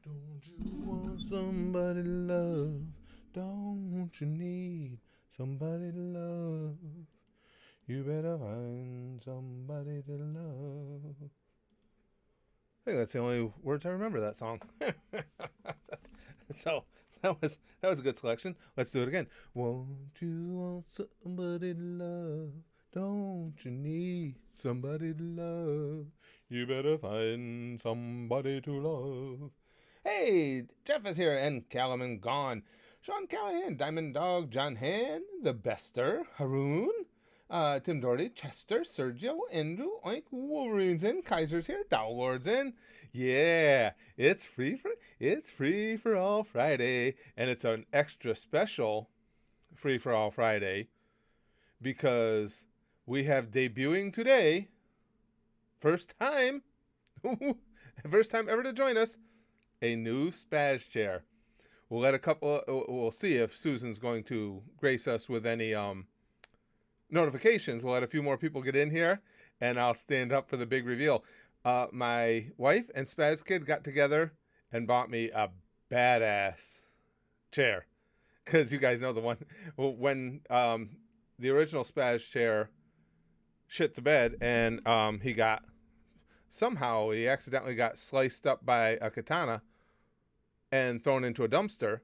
Don't you want somebody to love? Don't you need somebody to love? You better find somebody to love. I think that's the only words I remember of that song. So that was a good selection. Let's do it again. Won't you want somebody to love? Don't you need somebody to love? You better find somebody to love. Hey, Jeff is here and Callum gone. Sean Callahan, Diamond Dog, John Han, The Bester, Haroon, Tim Doherty, Chester, Sergio, Andrew, Oink, Wolverine's in, Kaiser's here, Dowlord's in. Yeah, it's free for all Friday, and it's an extra special free for all Friday because we have debuting today, first time, first time ever to join us, a new Spaz Chair. We'll see if Susan's going to grace us with any notifications. We'll let a few more people get in here, and I'll stand up for the big reveal. My wife and Spaz Kid got together and bought me a badass chair. Because you guys know the one, when the original Spaz Chair shit the bed, and he accidentally got sliced up by a katana and thrown into a dumpster.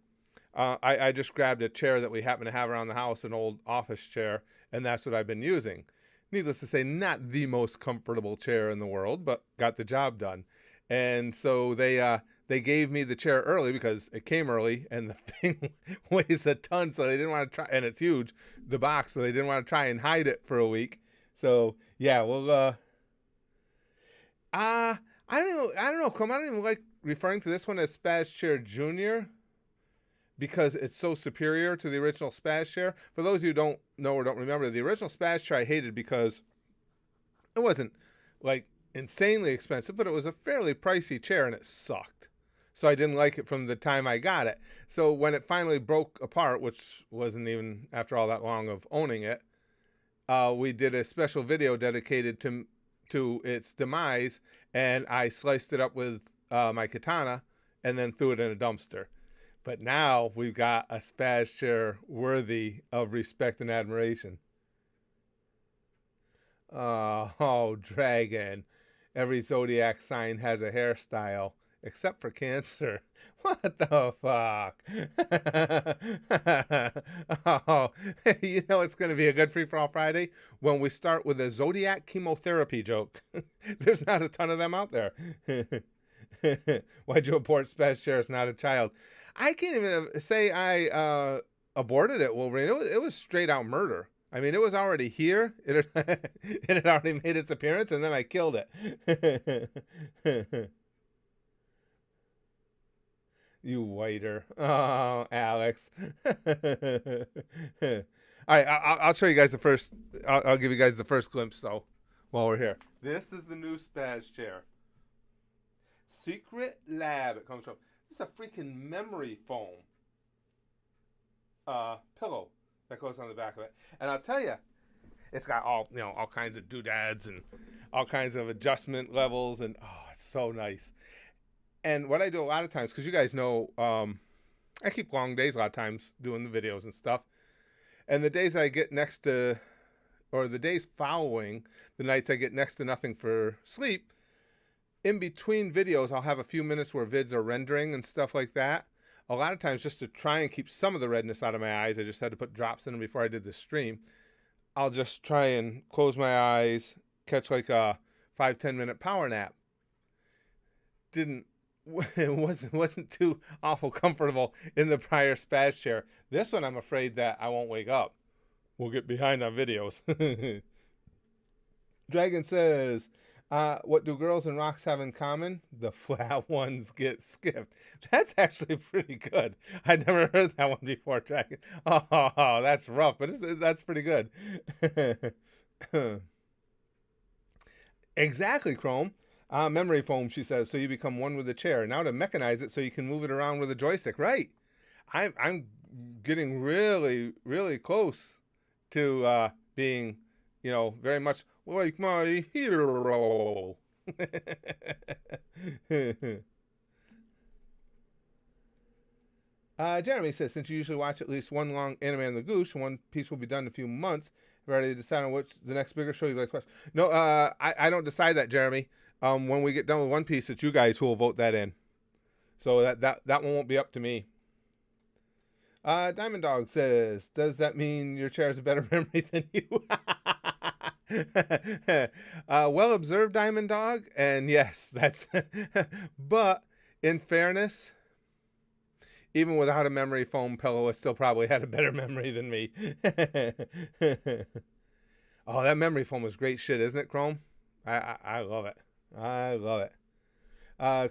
I just grabbed a chair that we happen to have around the house, an old office chair, and that's what I've been using. Needless to say, not the most comfortable chair in the world, but got the job done. And so they gave me the chair early because it came early, and the thing weighs a ton, so they didn't want to try, and it's huge, the box, so they didn't want to try and hide it for a week. So yeah, we'll I don't know, Chrome. I don't even like referring to this one as Spaz Chair Junior because it's so superior to the original Spaz Chair. For those of you who don't know or don't remember, the original Spaz Chair I hated because it wasn't like insanely expensive, but it was a fairly pricey chair and it sucked. So I didn't like it from the time I got it. So when it finally broke apart, which wasn't even after all that long of owning it, we did a special video dedicated to its demise, and I sliced it up with my katana and then threw it in a dumpster. But now we've got a Spaz Chair worthy of respect and admiration. Oh, Dragon. Every zodiac sign has a hairstyle, except for Cancer. What the fuck? Oh, you know it's going to be a good free-for-all Friday when we start with a zodiac chemotherapy joke. There's not a ton of them out there. Why'd you abort Spaz Chair? It's not a child. I can't even say I aborted it, Wolverine. It was straight out murder. I mean, it was already here. It had already made its appearance, and then I killed it. You whiter. Oh, Alex. All right, I'll show you guys the first. I'll give you guys the first glimpse, though, while we're here. This is the new Spaz Chair. Secret Lab. It comes from. This is a freaking memory foam pillow that goes on the back of it, and I'll tell you, it's got all kinds of doodads and all kinds of adjustment levels, and oh, it's so nice. And what I do a lot of times, because you guys know, I keep long days a lot of times doing the videos and stuff. And the days I get next to, or the days following the nights I get next to nothing for sleep, in between videos, I'll have a few minutes where vids are rendering and stuff like that. A lot of times, just to try and keep some of the redness out of my eyes, I just had to put drops in them before I did the stream. I'll just try and close my eyes, catch like a 5-10 minute power nap. It wasn't too awful comfortable in the prior Spaz Chair. This one, I'm afraid that I won't wake up. We'll get behind on videos. Dragon says, what do girls and rocks have in common? The flat ones get skipped. That's actually pretty good. I'd never heard that one before, Dragon. Oh, that's rough, but that's pretty good. Exactly, Chrome. Memory foam, she says, so you become one with the chair. Now to mechanize it so you can move it around with a joystick. Right. I'm getting really, really close to being, very much like my hero. Jeremy says, since you usually watch at least one long anime on the Goosh, one piece will be done in a few months. You've already decided on which the next bigger show you'd like to watch. No, I don't decide that, Jeremy. When we get done with One Piece, it's you guys who will vote that in. So that one won't be up to me. Diamond Dog says, does that mean your chair has a better memory than you? Well observed, Diamond Dog. And yes, that's... But in fairness, even without a memory foam pillow, it still probably had a better memory than me. Oh, that memory foam was great shit, isn't it, Chrome? I love it. I love it.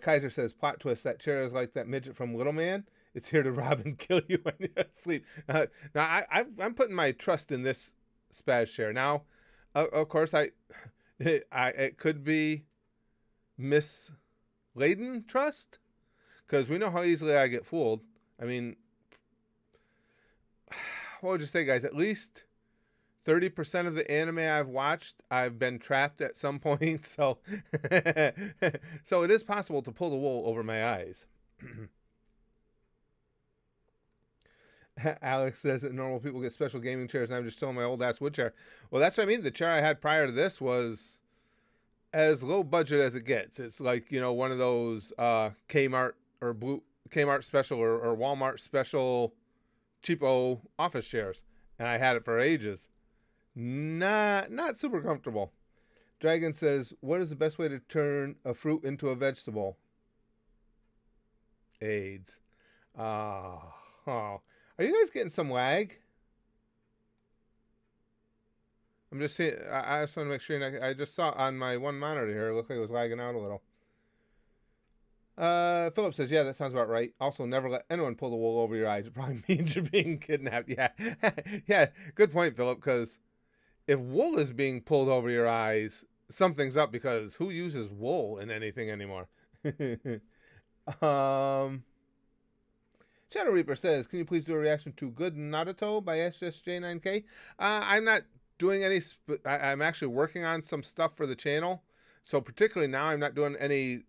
Kaiser says, plot twist, that chair is like that midget from Little Man. It's here to rob and kill you when you're asleep. Now, I'm putting my trust in this Spaz Chair. Now, of course, it could be misladen trust, because we know how easily I get fooled. I mean, what would you say, guys? At least 30% of the anime I've watched, I've been trapped at some point. So, so it is possible to pull the wool over my eyes. Alex says that normal people get special gaming chairs, and I'm just still in my old ass wood chair. Well, that's what I mean. The chair I had prior to this was as low budget as it gets. It's like, you know, one of those Kmart or Kmart special or Walmart special cheapo office chairs, and I had it for ages. Not super comfortable. Dragon says, what is the best way to turn a fruit into a vegetable? AIDS. Oh. Are you guys getting some lag? I'm just seeing. I just want to make sure. I just saw on my one monitor here. It looked like it was lagging out a little. Philip says, yeah, that sounds about right. Also, never let anyone pull the wool over your eyes. It probably means you're being kidnapped. Yeah. Yeah, good point, Philip, because if wool is being pulled over your eyes, something's up, because who uses wool in anything anymore? Shadow Reaper says, can you please do a reaction to Good Naruto by SSJ9K? I'm not doing any... I'm actually working on some stuff for the channel. So particularly now, I'm not doing any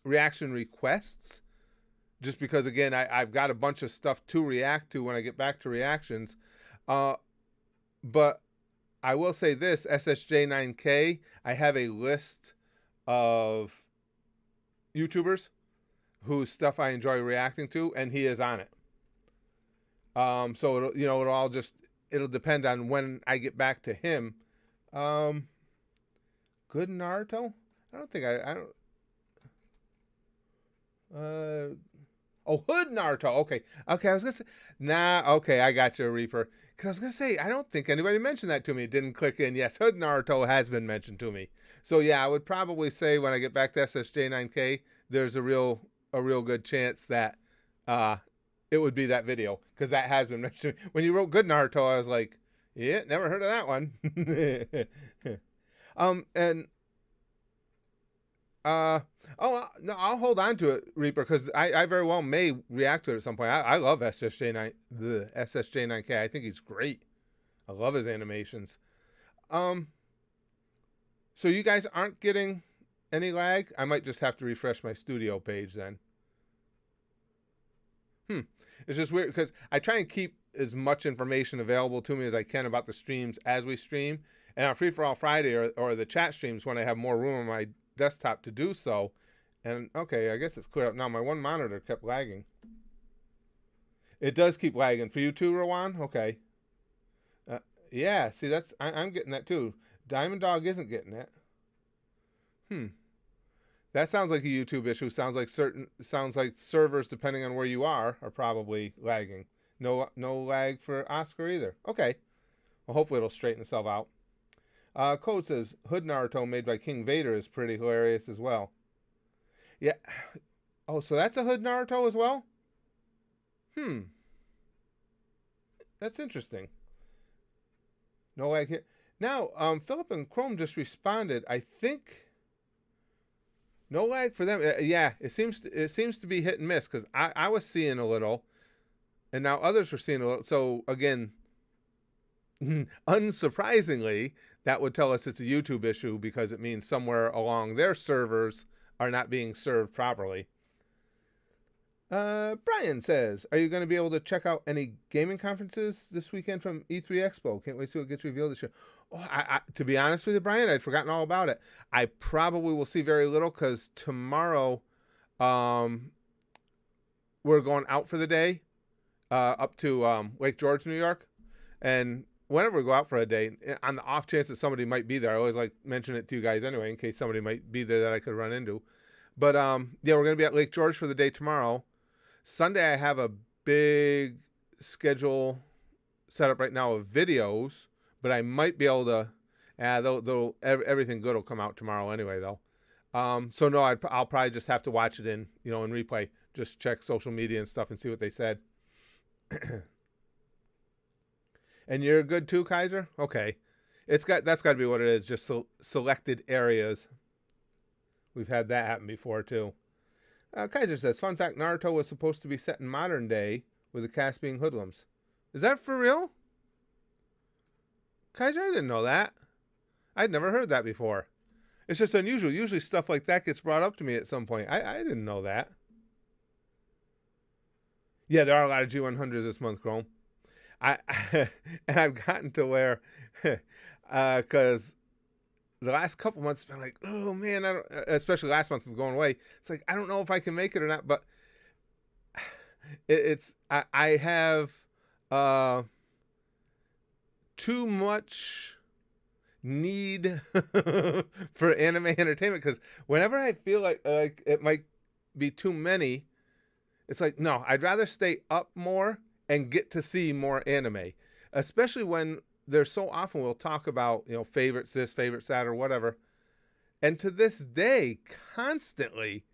reaction requests. Just because, again, I've got a bunch of stuff to react to when I get back to reactions. But I will say this, SSJ9K, I have a list of YouTubers whose stuff I enjoy reacting to, and he is on it. So it'll depend on when I get back to him. Good Naruto? I don't think I don't. Hood Naruto. Okay, I was gonna say. Okay, I got you, Reaper. Because I was gonna say, I don't think anybody mentioned that to me. It didn't click in. Yes, Hood Naruto has been mentioned to me. So yeah, I would probably say when I get back to SSJ9K, there's a real good chance that it would be that video, because that has been mentioned. When you wrote Good Naruto, I was like, yeah, never heard of that one. No, I'll hold on to it, Reaper, because I very well may react to it at some point. I love SSJ9K. I think he's great. I love his animations. So you guys aren't getting any lag? I might just have to refresh my studio page then. It's just weird, because I try and keep as much information available to me as I can about the streams as we stream. And on Free For All Friday or the chat streams, when I have more room on my desktop to do so. And okay, I guess it's clear up now. My one monitor kept lagging. It does keep lagging for you too, Rowan. Okay. Yeah, see, I'm getting that too. Diamond Dog isn't getting it. That sounds like a YouTube issue. Sounds like servers, depending on where you are probably lagging. No lag for Oscar either. Okay. Well, hopefully it'll straighten itself out. Code says, Hood Naruto made by King Vader is pretty hilarious as well. Yeah. Oh, so that's a Hood Naruto as well? That's interesting. No lag here. Now, Philip and Chrome just responded. I think no lag for them. Yeah, it seems to be hit and miss, because I was seeing a little, and now others were seeing a little. So again, unsurprisingly, that would tell us it's a YouTube issue, because it means somewhere along their servers are not being served properly. Brian says, are you going to be able to check out any gaming conferences this weekend from E3 Expo? Can't wait to see what gets revealed this year. Oh, to be honest with you, Brian, I'd forgotten all about it. I probably will see very little because tomorrow we're going out for the day up to Lake George, New York. And whenever we go out for a day, on the off chance that somebody might be there, I always like mention it to you guys anyway, in case somebody might be there that I could run into. But yeah, we're going to be at Lake George for the day tomorrow. Sunday, I have a big schedule set up right now of videos, but I might be able to. Everything good will come out tomorrow anyway, though. So no, I'll probably just have to watch it in replay. Just check social media and stuff and see what they said. And you're good too, Kaiser? Okay. That's got to be what it is, just selected areas. We've had that happen before too. Kaiser says, fun fact, Naruto was supposed to be set in modern day with the cast being hoodlums. Is that for real? Kaiser, I didn't know that. I'd never heard that before. It's just unusual. Usually stuff like that gets brought up to me at some point. I didn't know that. Yeah, there are a lot of G100s this month, Chrome. And I've gotten to where, because the last couple months have been like, oh man, especially last month was going away. It's like, I don't know if I can make it or not, but I have too much need for anime entertainment, because whenever I feel like it might be too many, it's like, no, I'd rather stay up more and get to see more anime, especially when there's so often we'll talk about, favorites this, favorites that, or whatever. And to this day, constantly,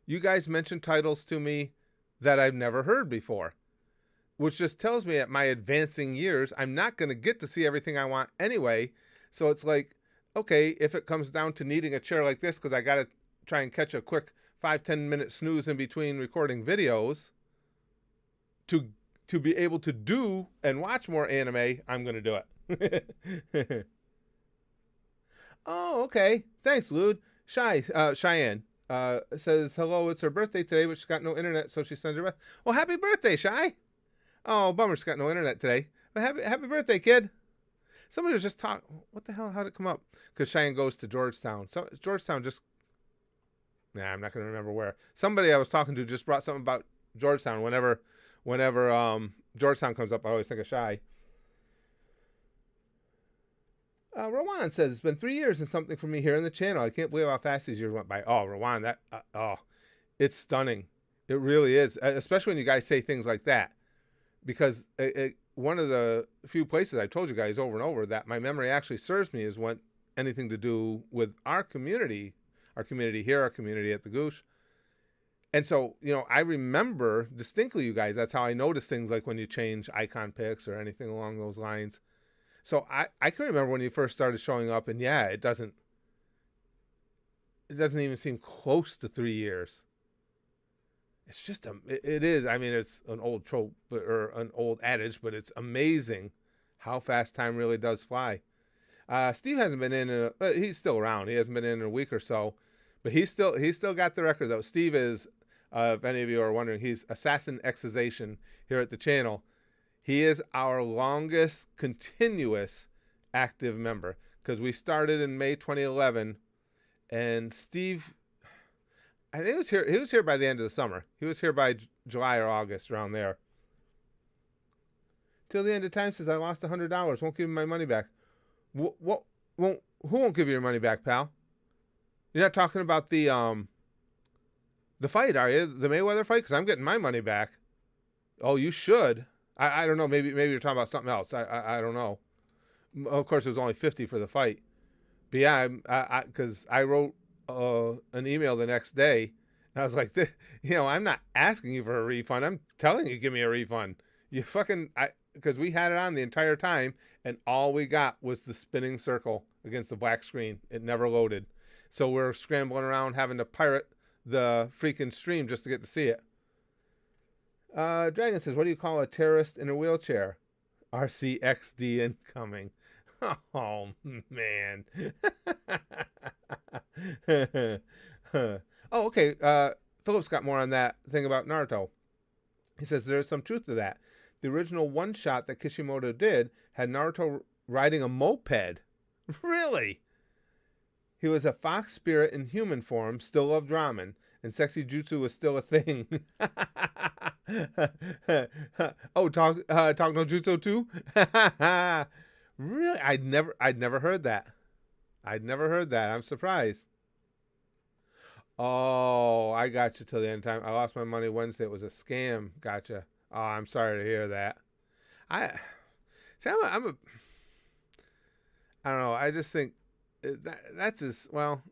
you guys mention titles to me that I've never heard before, which just tells me at my advancing years, I'm not going to get to see everything I want anyway. So it's like, okay, if it comes down to needing a chair like this, because I got to try and catch a quick 5-10 minute snooze in between recording videos to be able to do and watch more anime, I'm going to do it. Oh, okay. Thanks, Lude. Cheyenne says, hello, it's her birthday today, but she's got no internet, so she sends her best. Well, happy birthday, Shy. Oh, bummer, she's got no internet today. But happy birthday, kid. Somebody was just talking. What the hell? How'd it come up? Because Cheyenne goes to Georgetown. So Georgetown just... Nah, I'm not going to remember where. Somebody I was talking to just brought something about Georgetown. Whenever Georgetown comes up, I always think of Shy. Rowan says, it's been 3 years and something for me here on the channel. I can't believe how fast these years went by. Oh, Rowan, it's stunning. It really is, especially when you guys say things like that. Because one of the few places I told you guys over and over that my memory actually serves me is when anything to do with our community here, our community at the Goosh. And so, I remember distinctly, you guys, that's how I notice things like when you change icon pics or anything along those lines. So I can remember when you first started showing up, and yeah, it doesn't even seem close to 3 years. It's just, it is. I mean, it's an old trope or an old adage, but it's amazing how fast time really does fly. Steve hasn't been in, he's still around. He hasn't been in a week or so, but he's still got the record though. Steve is, if any of you are wondering, he's Assassin Exization here at the channel. He is our longest continuous active member, because we started in May 2011, and Steve, I think he was here by the end of the summer. He was here by July or August, around there. Till the end of time says, I lost $100. Won't give me my money back. Who won't give you your money back, pal? You're not talking about the fight, are you? The Mayweather fight? Because I'm getting my money back. Oh, you should. I don't know. Maybe you're talking about something else. I don't know. Of course, it was only $50 for the fight. But yeah, because I wrote an email the next day. And I was like, I'm not asking you for a refund. I'm telling you, give me a refund. You fucking, because we had it on the entire time, and all we got was the spinning circle against the black screen. It never loaded. So we're scrambling around having to pirate the freaking stream just to get to see it. Dragon says, what do you call a terrorist in a wheelchair? RCXD incoming. Oh, man. Oh, okay. Philip's got more on that thing about Naruto. He says there's some truth to that. The original one-shot that Kishimoto did had Naruto riding a moped. Really? He was a fox spirit in human form, still loved ramen, and sexy jutsu was still a thing. Oh, talk no jutsu too? Really? I'd never heard that. I'd never heard that. I'm surprised. Oh, I got you till the end of time. I lost my money Wednesday. It was a scam. Gotcha. Oh, I'm sorry to hear that. I see. I don't know. I just think that's as well.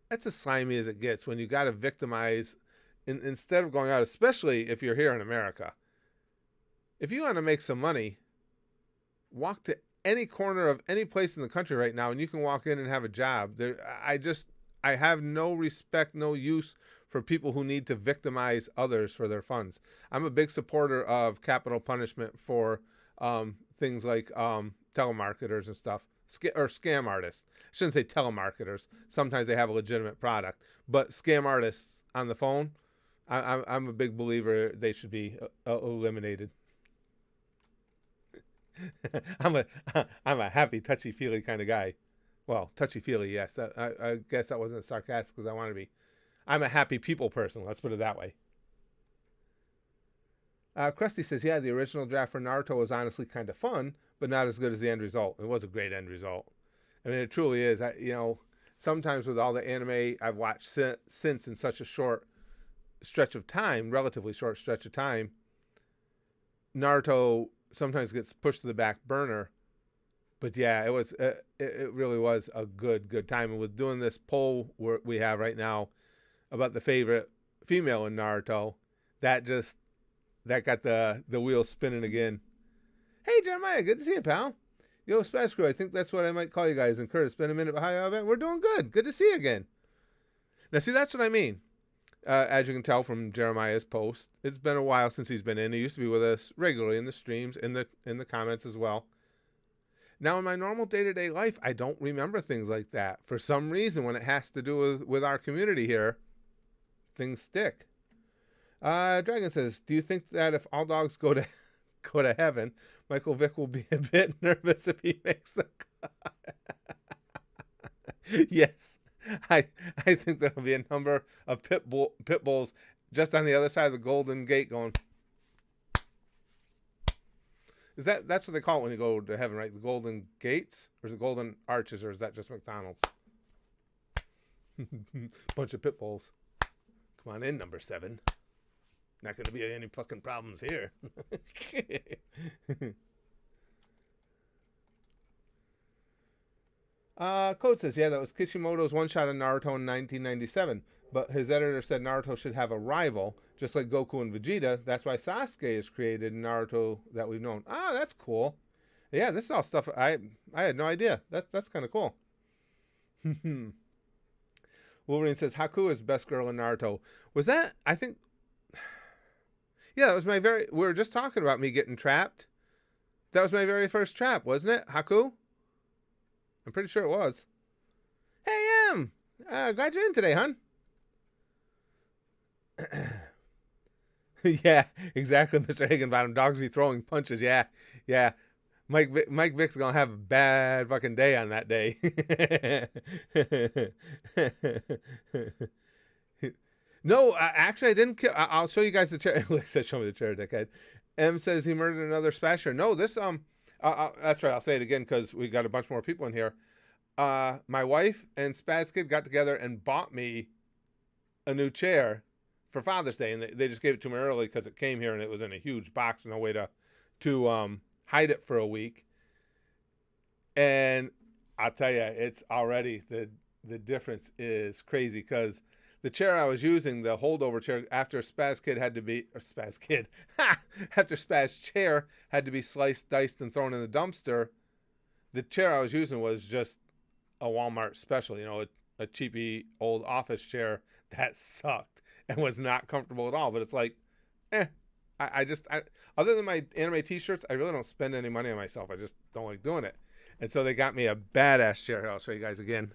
That's as slimy as it gets when you got to victimize instead of going out, especially if you're here in America. If you want to make some money, walk to any corner of any place in the country right now, and you can walk in and have a job. I have no respect, no use for people who need to victimize others for their funds. I'm a big supporter of capital punishment for things like telemarketers and stuff, or scam artists. I shouldn't say telemarketers. Sometimes they have a legitimate product, but scam artists on the phone, I'm a big believer they should be eliminated. I'm a happy, touchy-feely kind of guy. Well, touchy-feely, yes. I guess that wasn't sarcastic because I want to be. I'm a happy people person. Let's put it that way. Krusty says, yeah, the original draft for Naruto was honestly kind of fun, but not as good as the end result. It was a great end result. I mean, it truly is. Sometimes with all the anime I've watched since in such a short stretch of time, relatively short stretch of time, Naruto sometimes gets pushed to the back burner. But yeah, it really was a good time. And with doing this poll we have right now about the favorite female in Naruto, that got the wheels spinning again. Hey Jeremiah, good to see you, pal. Yo, Spaz Chair, I think that's what I might call you guys. And Curtis, been a minute behind our event. We're doing good. Good to see you again. Now, see, that's what I mean. As you can tell from Jeremiah's post, it's been a while since he's been in. He used to be with us regularly in the streams, in the comments as well. Now, in my normal day-to-day life, I don't remember things like that. For some reason, when it has to do with our community here, things stick. Dragon says, do you think that if all dogs go to heaven, Michael Vick will be a bit nervous if he makes the cut? Yes. I think there'll be a number of pit bulls just on the other side of the Golden Gate going. That's what they call it when you go to heaven, right? The Golden Gates? Or is it Golden Arches, or is that just McDonald's? Bunch of pit bulls. Come on in, number 7. Not going to be any fucking problems here. Code says, yeah, that was Kishimoto's one-shot on Naruto in 1997. But his editor said Naruto should have a rival, just like Goku and Vegeta. That's why Sasuke is created in Naruto that we've known. Ah, that's cool. Yeah, this is all stuff I had no idea. That's kind of cool. Wolverine says, Haku is best girl in Naruto. Was that, I think... Yeah, that was we were just talking about me getting trapped. That was my very first trap, wasn't it, Haku? I'm pretty sure it was. Hey, Em! Glad you're in today, hon. Yeah, exactly, Mr. Higginbottom. Dogs be throwing punches. Yeah. Mike Vick's gonna have a bad fucking day on that day. No, actually, I didn't kill. I'll show you guys the chair. Look, says, show me the chair, dickhead. M says he murdered another Spaz Chair. No, this that's right. I'll say it again because we got a bunch more people in here. My wife and Spaz Kid got together and bought me a new chair for Father's Day, and they just gave it to me early because it came here and it was in a huge box, no way to hide it for a week. And I'll tell you, it's already the difference is crazy because the chair I was using, the holdover chair, after Spaz Chair had to be sliced, diced, and thrown in the dumpster, the chair I was using was just a Walmart special, a cheapy old office chair that sucked and was not comfortable at all. But it's like, I other than my anime t-shirts, I really don't spend any money on myself. I just don't like doing it. And so they got me a badass chair. I'll show you guys again.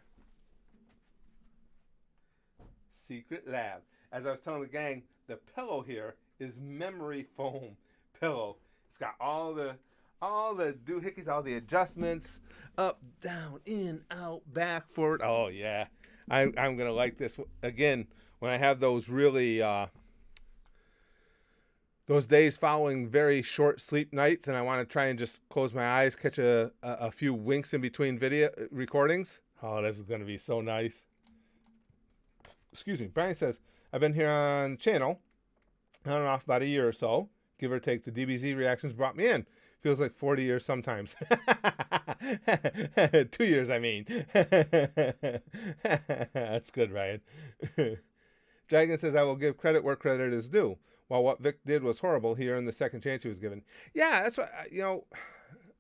Secret Lab. As I was telling the gang, the pillow here is memory foam pillow. It's got all the doohickeys, all the adjustments, up, down, in, out, back, forward. Oh yeah, I'm gonna like this again when I have those really those days following very short sleep nights, and I want to try and just close my eyes, catch a few winks in between video recordings. Oh, this is gonna be so nice. Excuse me. Brian says, I've been here on channel on and off about a year or so. Give or take, the DBZ reactions brought me in. Feels like 40 years sometimes. 2 years, I mean. That's good, Ryan. Dragon says, I will give credit where credit is due. While what Vic did was horrible, he earned the second chance he was given. Yeah, that's what,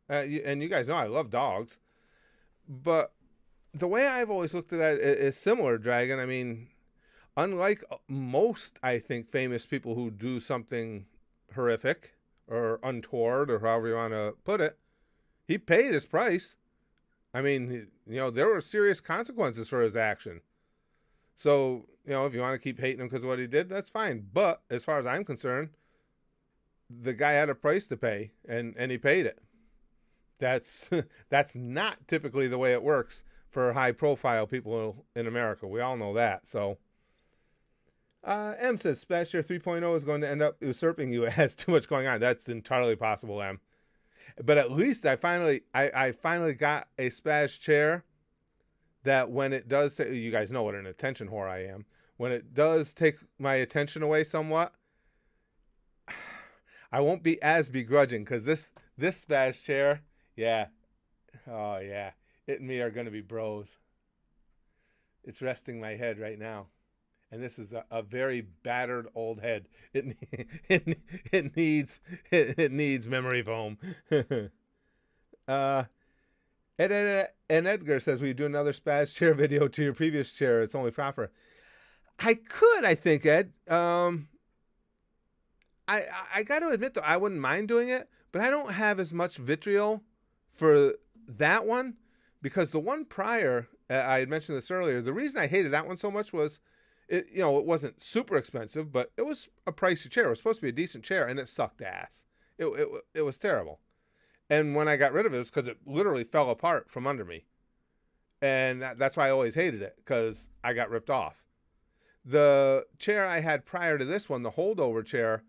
and you guys know I love dogs. But the way I've always looked at that is similar, Dragon. I mean, unlike most, I think, famous people who do something horrific or untoward or however you want to put it, he paid his price. I mean, there were serious consequences for his action. So, if you want to keep hating him because of what he did, that's fine. But as far as I'm concerned, the guy had a price to pay, and he paid it. That's not typically the way it works for high-profile people in America. We all know that. So, M says, Spaz Chair 3.0 is going to end up usurping you. It has too much going on. That's entirely possible, M. But at least I finally got a Spaz Chair that when it does, you guys know what an attention whore I am. When it does take my attention away somewhat, I won't be as begrudging because this Spaz Chair, yeah, oh yeah, it and me are going to be bros. It's resting my head right now. And this is a very battered old head. It needs memory foam. And Edgar says, will you do another Spaz Chair video to your previous chair? It's only proper. I could, I think, Ed. I got to admit, though, I wouldn't mind doing it, but I don't have as much vitriol for that one because the one prior, I had mentioned this earlier, the reason I hated that one so much was it wasn't super expensive, but it was a pricey chair. It was supposed to be a decent chair, and it sucked ass. It was terrible. And when I got rid of it was because it literally fell apart from under me. And that's why I always hated it, because I got ripped off. The chair I had prior to this one, the holdover chair,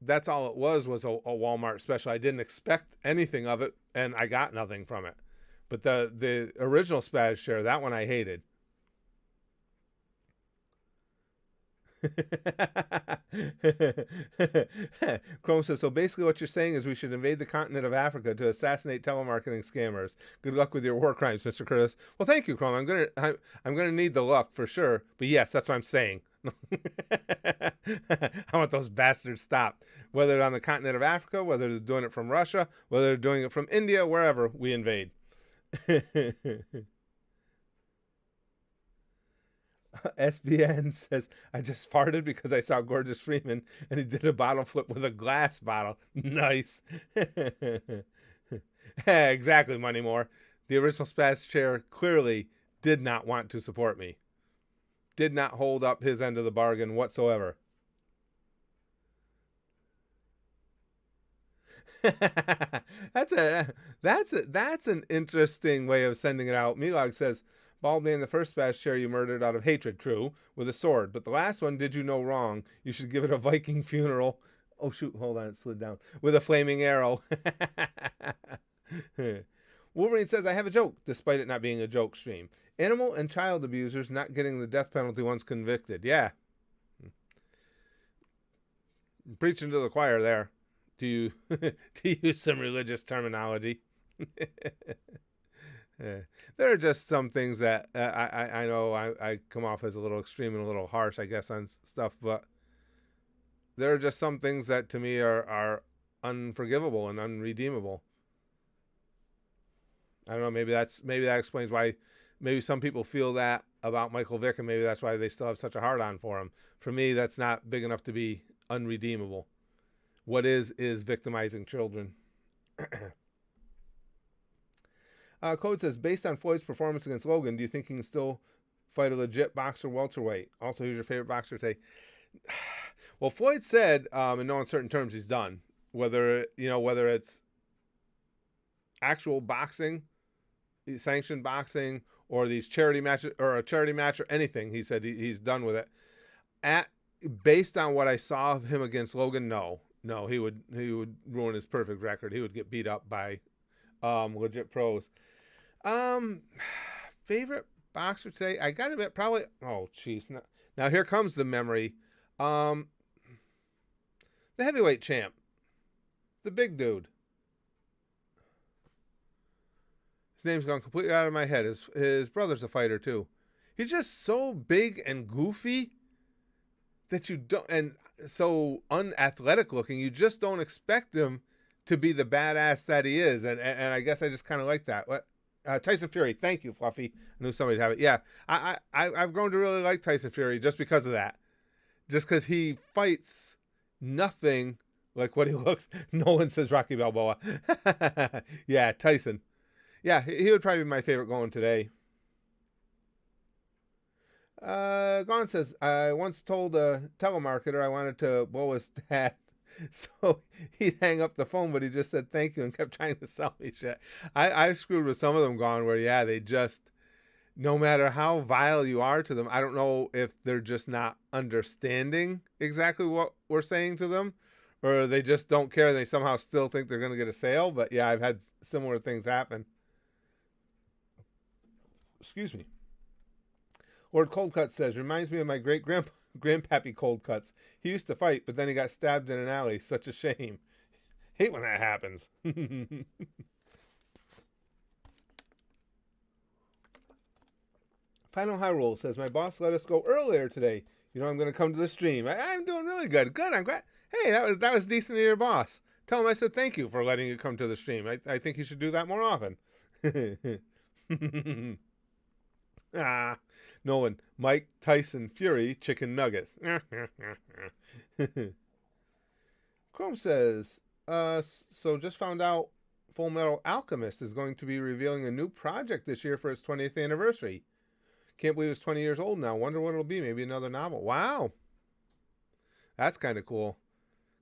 that's all it was a Walmart special. I didn't expect anything of it, and I got nothing from it. But the original Spaz Chair, that one I hated. Chrome says, so basically what you're saying is we should invade the continent of Africa to assassinate telemarketing scammers. Good luck with your war crimes, Mr. Curtis. Well, thank you, Chrome. I'm gonna need the luck for sure. But yes, that's what I'm saying. I want those bastards stopped. Whether they're on the continent of Africa, whether they're doing it from Russia, whether they're doing it from India, wherever we invade. SBN says, I just farted because I saw Gorgeous Freeman and he did a bottle flip with a glass bottle. Nice. Exactly, Moneymore. The original Spaz Chair clearly did not want to support me. Did not hold up his end of the bargain whatsoever. That's an interesting way of sending it out. Milog says, Bald Man, the first Spaz Chair you murdered out of hatred, true, with a sword. But the last one did you no wrong. You should give it a Viking funeral. Oh, shoot, hold on, it slid down. With a flaming arrow. Wolverine says, I have a joke, despite it not being a joke stream. Animal and child abusers not getting the death penalty once convicted. Yeah. Preaching to the choir there. To use some religious terminology. There are just some things that I know I come off as a little extreme and a little harsh, I guess, on stuff, but there are just some things that to me are unforgivable and unredeemable. I don't know, maybe that explains why maybe some people feel that about Michael Vick, and maybe that's why they still have such a hard-on for him. For me, that's not big enough to be unredeemable. What is victimizing children. Code says, based on Floyd's performance against Logan, do you think he can still fight a legit boxer welterweight? Also, who's your favorite boxer today? Well, Floyd said, in no uncertain terms, he's done. Whether it's actual boxing, sanctioned boxing, or these charity matches, or a charity match, or anything, he said he's done with it. Based on what I saw of him against Logan, no, he would ruin his perfect record. He would get beat up by legit pros. Favorite boxer today? I gotta admit, probably. Oh, jeez. Now here comes the memory. The heavyweight champ, the big dude. His name's gone completely out of my head. His brother's a fighter too. He's just so big and goofy that you don't, and so unathletic looking. You just don't expect him to be the badass that he is. And I guess I just kind of like that. What? Tyson Fury. Thank you, Fluffy. I knew somebody'd have it. Yeah, I've grown to really like Tyson Fury just because of that. Just because he fights nothing like what he looks. No one says Rocky Balboa. Yeah, Tyson. Yeah, he would probably be my favorite going today. Gon says, I once told a telemarketer I wanted to blow his dad. So he'd hang up the phone, but he just said thank you and kept trying to sell me shit. I've screwed with some of them, Gone, where, yeah, they just, no matter how vile you are to them, I don't know if they're just not understanding exactly what we're saying to them, or they just don't care and they somehow still think they're going to get a sale. But yeah, I've had similar things happen. Excuse me. Lord Coldcut says, reminds me of my grandpappy Coldcuts. He used to fight, but then he got stabbed in an alley. Such a shame. Hate when that happens. Final Hyrule says, my boss let us go earlier today. You know, I'm going to come to the stream. I'm doing really good. Good, I'm glad. Hey, that was decent of your boss. Tell him I said thank you for letting you come to the stream. I think you should do that more often. Nolan, Mike Tyson Fury chicken nuggets. Chrome says, so just found out Full Metal Alchemist is going to be revealing a new project this year for its 20th anniversary. Can't believe it's 20 years old now. Wonder what it'll be. Maybe another novel. Wow. That's kind of cool.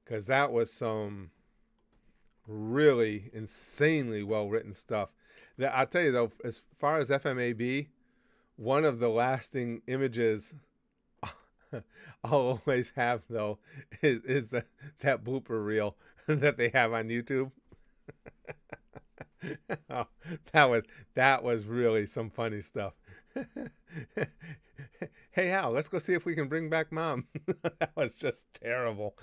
Because that was some really insanely well-written stuff. I'll tell you, though, as far as FMAB, one of the lasting images I'll always have, though, is that blooper reel that they have on YouTube. Oh, that was really some funny stuff. Hey, Hal, let's go see if we can bring back Mom. That was just terrible.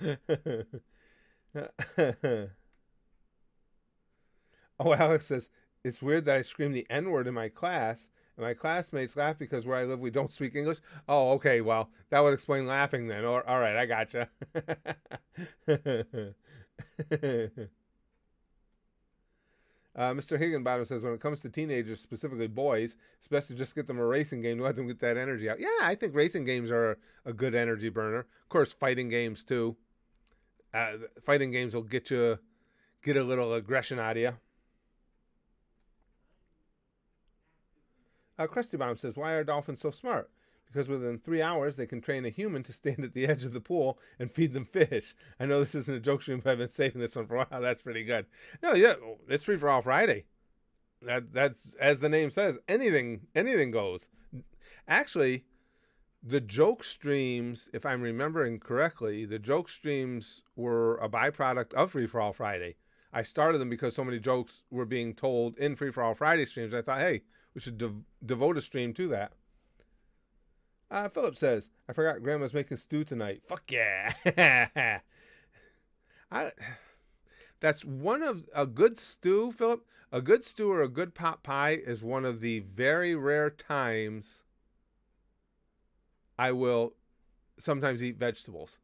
Oh, Alex says, it's weird that I scream the N-word in my class, and my classmates laugh because where I live we don't speak English. Oh, okay, well, that would explain laughing then. All right, I gotcha. Mr. Higginbottom says, when it comes to teenagers, specifically boys, it's best to just get them a racing game to let them get that energy out. Yeah, I think racing games are a good energy burner. Of course, fighting games, too. Fighting games will get a little aggression out of you. Krusty Bomb says, why are dolphins so smart? Because within 3 hours, they can train a human to stand at the edge of the pool and feed them fish. I know this isn't a joke stream, but I've been saving this one for a while. That's pretty good. No, yeah, it's Free for All Friday. That's, as the name says, anything goes. Actually, the joke streams, if I'm remembering correctly, the joke streams were a byproduct of Free for All Friday. I started them because so many jokes were being told in Free for All Friday streams. I thought, hey, we should devote a stream to that. Philip says, I forgot Grandma's making stew tonight. Fuck yeah. That's one of a good stew, Philip. A good stew or a good pot pie is one of the very rare times I will sometimes eat vegetables.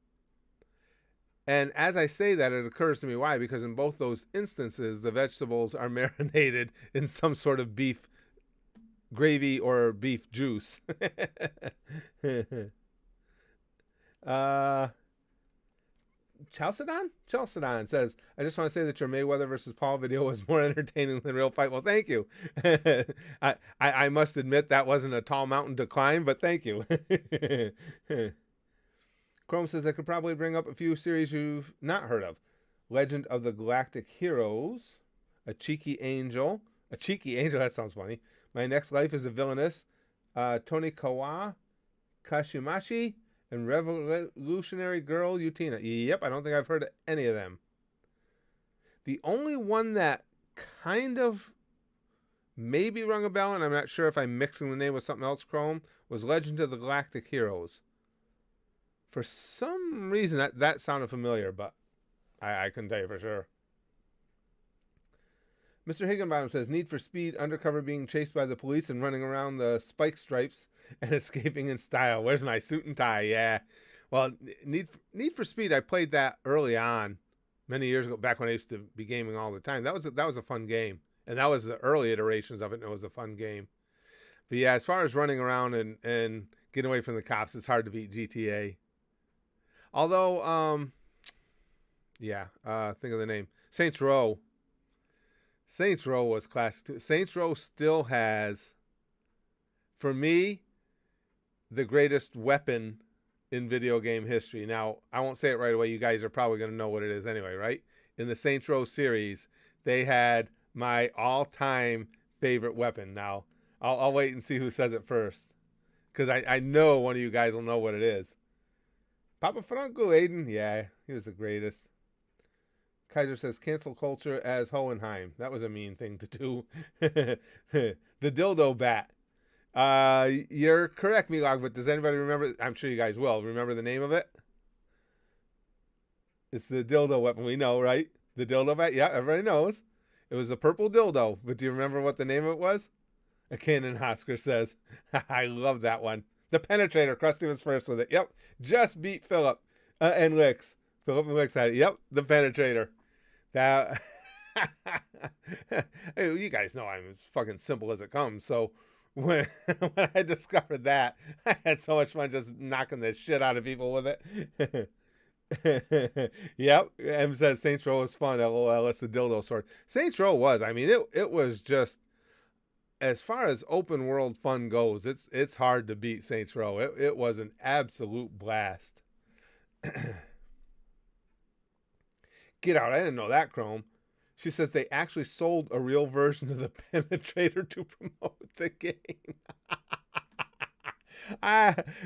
And as I say that, it occurs to me why. Because in both those instances, the vegetables are marinated in some sort of beef gravy or beef juice. Chalcedon says, I just want to say that your Mayweather versus Paul video was more entertaining than real fight. Well, thank you. I must admit that wasn't a tall mountain to climb, but thank you. Chrome says I could probably bring up a few series you've not heard of. Legend of the Galactic Heroes, A Cheeky Angel. A Cheeky Angel, that sounds funny. My Next Life is a Villainess, Tonikawa Kashimashi, and Revolutionary Girl Utina. Yep, I don't think I've heard of any of them. The only one that kind of maybe rung a bell, and I'm not sure if I'm mixing the name with something else, Chrome, was Legend of the Galactic Heroes. For some reason, that sounded familiar, but I couldn't tell you for sure. Mr. Higginbottom says, Need for Speed, undercover being chased by the police and running around the spike stripes and escaping in style. Where's my suit and tie? Yeah. Well, Need for Speed, I played that early on, many years ago, back when I used to be gaming all the time. That was a fun game. And that was the early iterations of it, and it was a fun game. But yeah, as far as running around and getting away from the cops, it's hard to beat GTA. Although, think of the name. Saints Row. Saints Row was classic too. Saints Row still has, for me, the greatest weapon in video game history. Now, I won't say it right away. You guys are probably going to know what it is anyway, right? In the Saints Row series, they had my all-time favorite weapon. Now, I'll wait and see who says it first, because I know one of you guys will know what it is. Papa Franco, Aiden. Yeah, he was the greatest. Kaiser says, cancel culture as Hohenheim. That was a mean thing to do. The dildo bat. You're correct, Milog, but does anybody remember? I'm sure you guys will. Remember the name of it? It's the dildo weapon. We know, right? The dildo bat? Yeah, everybody knows. It was a purple dildo, but do you remember what the name of it was? A Cannon Oscar says. I love that one. The Penetrator. Krusty was first with it. Yep. Just beat Philip and Licks. Philip and Licks had it. Yep. The Penetrator. That. Hey, you guys know I'm as fucking simple as it comes. So when I discovered that, I had so much fun just knocking the shit out of people with it. Yep. M says Saints Row was fun. LOL. It's the dildo sword. Saints Row was. I mean, it was just, as far as open world fun goes, it's hard to beat Saints Row. It was an absolute blast. Get out. I didn't know that, Chrome. She says they actually sold a real version of the Penetrator to promote the game.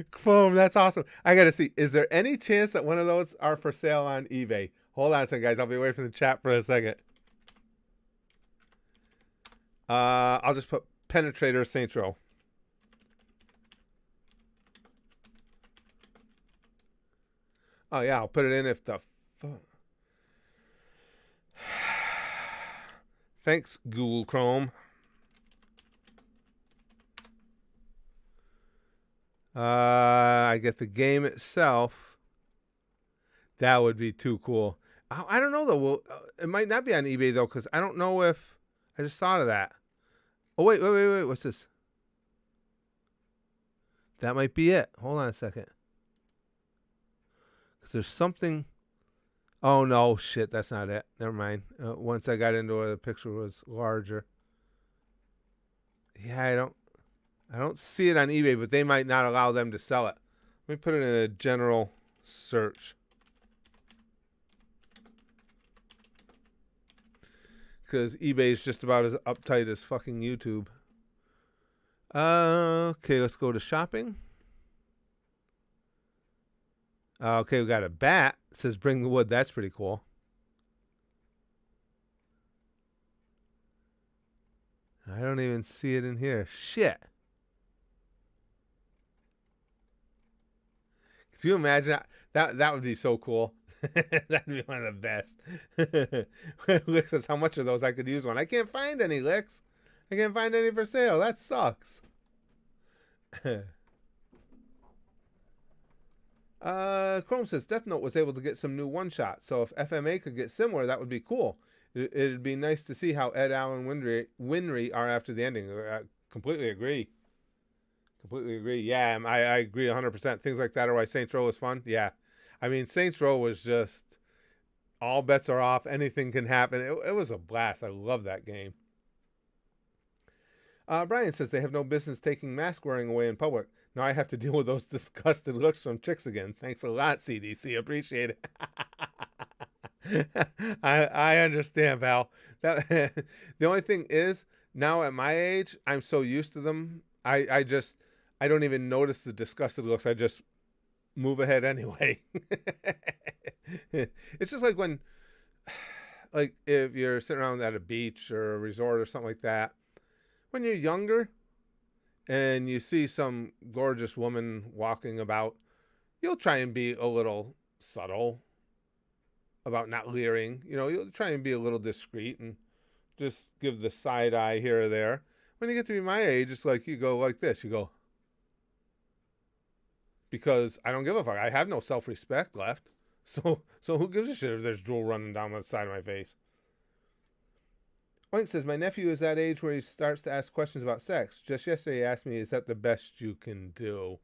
Chrome, that's awesome. I got to see. Is there any chance that one of those are for sale on eBay? Hold on a second, guys. I'll be away from the chat for a second. I'll just put Penetrator Saints Row. Oh, yeah. I'll put it in if the... Thanks, Google Chrome. I get the game itself. That would be too cool. I don't know, though. Well, it might not be on eBay, though, because I don't know if... I just thought of that. Oh, wait. What's this? That might be it. Hold on a second. Because there's something... Oh, no, shit, that's not it. Never mind. Once I got into it, the picture was larger. Yeah, I don't see it on eBay, but they might not allow them to sell it. Let me put it in a general search. Because eBay is just about as uptight as fucking YouTube. Okay, let's go to shopping. Okay, we got a bat. It says bring the wood. That's pretty cool. I don't even see it in here. Shit. Can you imagine that? That would be so cool. That'd be one of the best. Lick says, how much of those I could use one? I can't find any, Licks. I can't find any for sale. That sucks. Chrome says Death Note was able to get some new one-shot, so if FMA could get similar, that would be cool. It'd be nice to see how Ed, Al, and Winry are after the ending. I completely agree. Yeah, I agree 100%. Things like that are why Saints Row was fun. Yeah. I mean, Saints Row was just, all bets are off. Anything can happen. It was a blast. I love that game. Brian says they have no business taking mask wearing away in public. Now I have to deal with those disgusted looks from chicks again. Thanks a lot, CDC. Appreciate it. I understand, pal. That the only thing is, now at my age, I'm so used to them. I don't even notice the disgusted looks. I just move ahead anyway. It's just like when, like if you're sitting around at a beach or a resort or something like that, when you're younger and you see some gorgeous woman walking about, you'll try and be a little subtle about not leering. You know, you'll try and be a little discreet and just give the side eye here or there. When you get to be my age, it's like you go like this. You go, because I don't give a fuck. I have no self-respect left. So who gives a shit if there's drool running down the side of my face? Oink says, my nephew is that age where he starts to ask questions about sex. Just yesterday he asked me, is that the best you can do?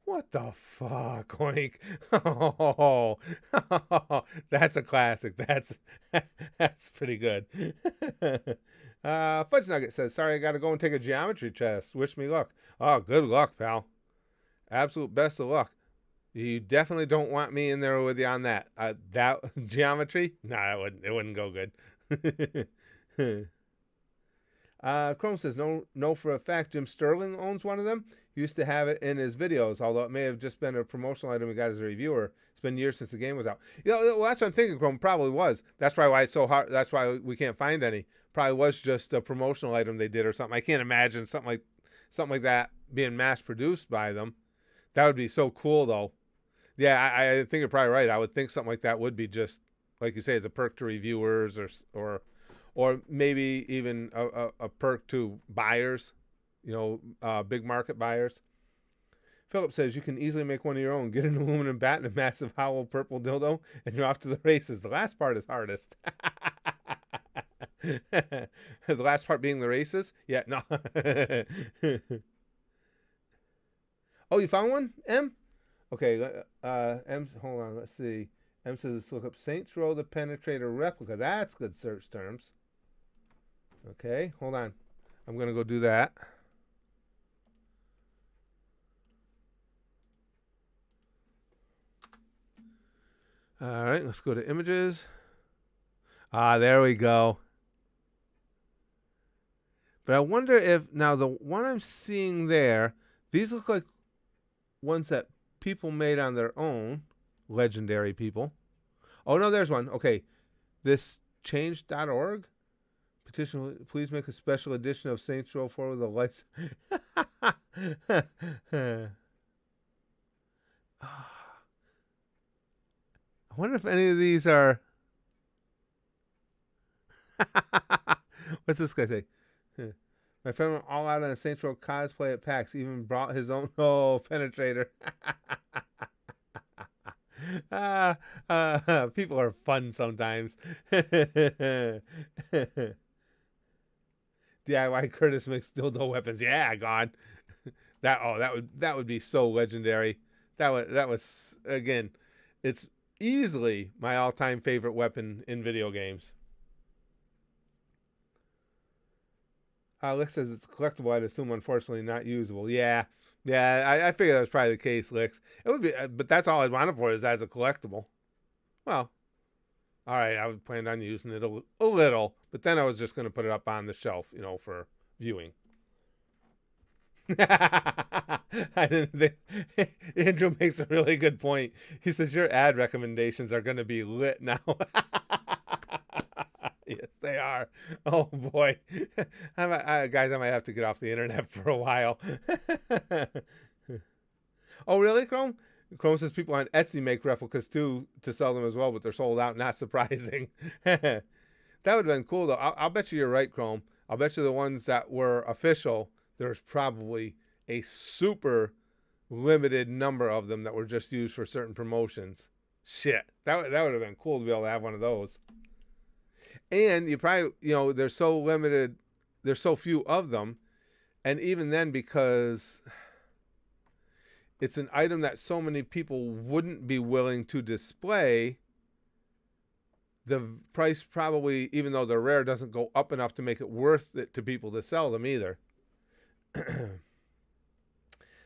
What the fuck, Oink? Oh, that's a classic. That's pretty good. Fudge Nugget says, sorry, I got to go and take a geometry test. Wish me luck. Oh, good luck, pal. Absolute best of luck. You definitely don't want me in there with you on that. That geometry? Nah, it wouldn't go good. Chrome says, no, for a fact, Jim Sterling owns one of them. He used to have it in his videos, although it may have just been a promotional item he got as a reviewer. It's been years since the game was out. You know, well, that's what I'm thinking, Chrome. Probably was. That's probably why it's so hard. That's why we can't find any. Probably was just a promotional item they did or something. I can't imagine something like that being mass produced by them. That would be so cool, though. Yeah, I think you're probably right. I would think something like that would be just, like you say, as a perk to reviewers or maybe even a perk to buyers, you know, big market buyers. Philip says, you can easily make one of your own. Get an aluminum bat and a massive hollow purple dildo, and you're off to the races. The last part is hardest. The last part being the races? Yeah, no. Oh, you found one, M? Okay, M, hold on, let's see. M says, let's look up Saints Row the Penetrator replica. That's good search terms. Okay, hold on. I'm going to go do that. All right, let's go to images. There we go. But I wonder if, now the one I'm seeing there, these look like ones that people made on their own. Legendary people. Oh, no, there's one. Okay. This change.org. Petition, please make a special edition of Saints Row 4 with a license. I wonder if any of these are... What's this guy say? My friend went all out on a Saints Row cosplay at PAX. Even brought his own... Oh, penetrator. People are fun sometimes. DIY Curtis makes dildo weapons. Yeah, God. That would be so legendary. That was again, it's easily my all-time favorite weapon in video games. Alex says it's collectible. I'd assume, unfortunately, not usable. Yeah, I figured that was probably the case, Lix. It would be, but that's all I'd want it for is as a collectible. Well, all right, I was planning on using it a little, but then I was just going to put it up on the shelf, you know, for viewing. I didn't think Andrew makes a really good point. He says your ad recommendations are going to be lit now. Yes, they are. Oh boy, guys, I might have to get off the internet for a while. Oh really, Chrome? Chrome says people on Etsy make replicas too to sell them as well, but they're sold out. Not surprising. That would have been cool though. I'll bet you you're right, Chrome. I'll bet you the ones that were official, there's probably a super limited number of them that were just used for certain promotions. Shit, that would have been cool to be able to have one of those. And you probably, you know, they're so limited, there's so few of them. And even then, because it's an item that so many people wouldn't be willing to display, the price probably, even though they're rare, doesn't go up enough to make it worth it to people to sell them either.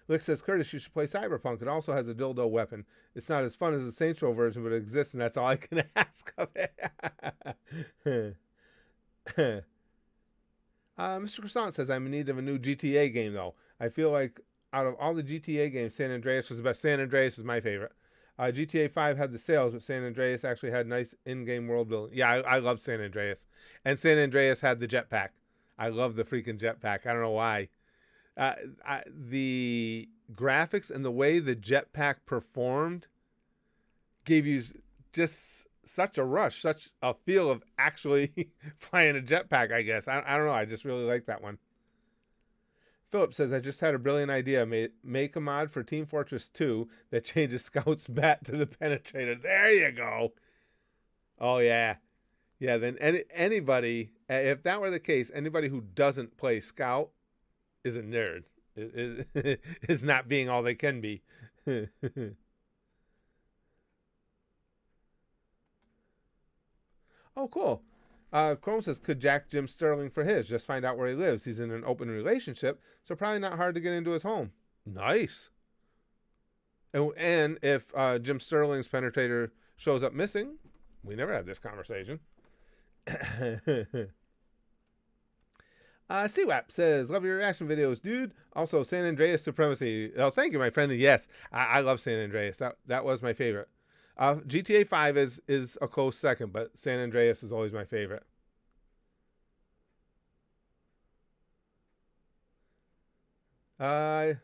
Lick says, Curtis, you should play Cyberpunk. It also has a dildo weapon. It's not as fun as the Saints Row version, but it exists, and that's all I can ask of it. Mr. Croissant says, I'm in need of a new GTA game, though. I feel like out of all the GTA games, San Andreas was the best. San Andreas is my favorite. GTA 5 had the sales, but San Andreas actually had nice in-game world building. Yeah, I love San Andreas. And San Andreas had the jetpack. I love the freaking jetpack. I don't know why. The graphics and the way the jetpack performed gave you just such a rush, such a feel of actually flying a jetpack, I guess. I don't know. I just really like that one. Philip says, I just had a brilliant idea. Make a mod for Team Fortress 2 that changes Scout's bat to the Penetrator. There you go. Oh, yeah. Yeah, then anybody, if that were the case, anybody who doesn't play Scout is a nerd. Is not being all they can be. Oh, cool. Chrome says, could Jack Jim Sterling for his? Just find out where he lives. He's in an open relationship, so probably not hard to get into his home. Nice. And if Jim Sterling's penetrator shows up missing, we never had this conversation. CWAP says, love your reaction videos, dude. Also, San Andreas Supremacy. Oh, thank you, my friend. Yes, I love San Andreas. That was my favorite. GTA 5 is a close second, but San Andreas is always my favorite. I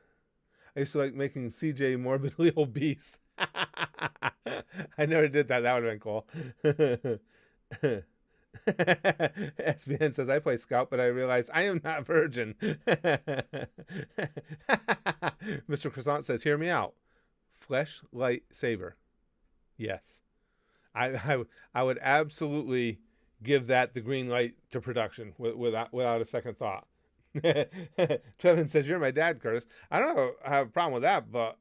used to like making CJ morbidly obese. I never did that. That would have been cool. SBN says, I play Scout, but I realize I am not virgin. Mr. Croissant says, hear me out. Flesh, light, saber. Yes. I would absolutely give that the green light to production without a second thought. Trevin says, you're my dad, Curtis. I don't have a problem with that, but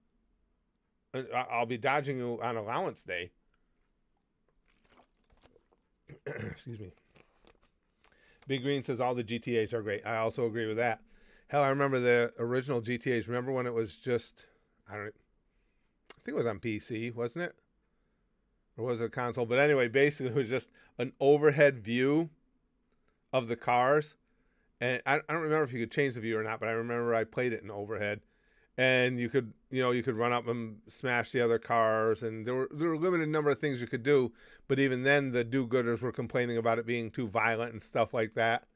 I'll be dodging you on allowance day. Excuse me. Big Green says all the GTAs are great. I also agree with that. Hell, I remember the original GTAs. Remember when it was just, I think it was on PC, wasn't it? Or was it a console? But anyway, basically it was just an overhead view of the cars. And I don't remember if you could change the view or not, but I remember I played it in overhead. And you could run up and smash the other cars, and there were a limited number of things you could do. But even then, the do-gooders were complaining about it being too violent and stuff like that.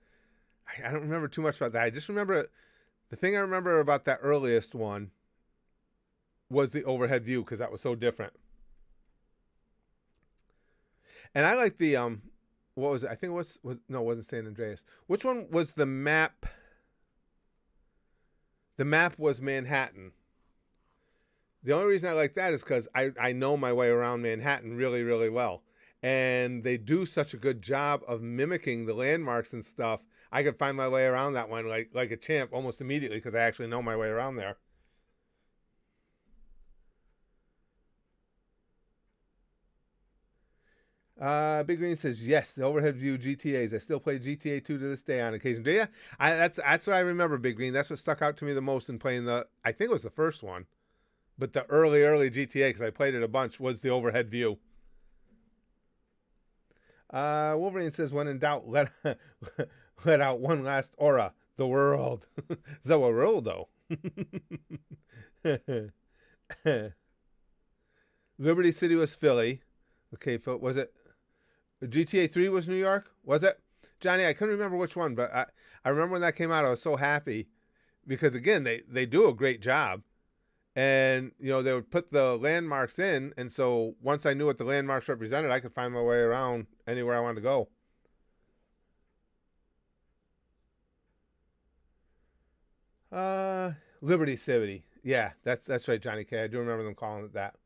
I don't remember too much about that. I just remember the thing I remember about that earliest one was the overhead view because that was so different. And I like the what was it? I think it was no, it wasn't San Andreas. Which one was the map? The map was Manhattan. The only reason I like that is because I know my way around Manhattan really, really well. And they do such a good job of mimicking the landmarks and stuff. I could find my way around that one like a champ almost immediately because I actually know my way around there. Big Green says, yes, the overhead view GTAs. I still play GTA 2 to this day on occasion. Do you? That's what I remember, Big Green. That's what stuck out to me the most in playing I think it was the first one. But the early GTA, because I played it a bunch, was the overhead view. Wolverine says, when in doubt, let out one last aura. The world. The world, though. Liberty City was Philly. Okay, was it GTA 3 was New York? Was it? Johnny, I couldn't remember which one, but I remember when that came out, I was so happy because, again, they do a great job. And, they would put the landmarks in. And so once I knew what the landmarks represented, I could find my way around anywhere I wanted to go. Liberty City. Yeah, that's right, Johnny K. I do remember them calling it that.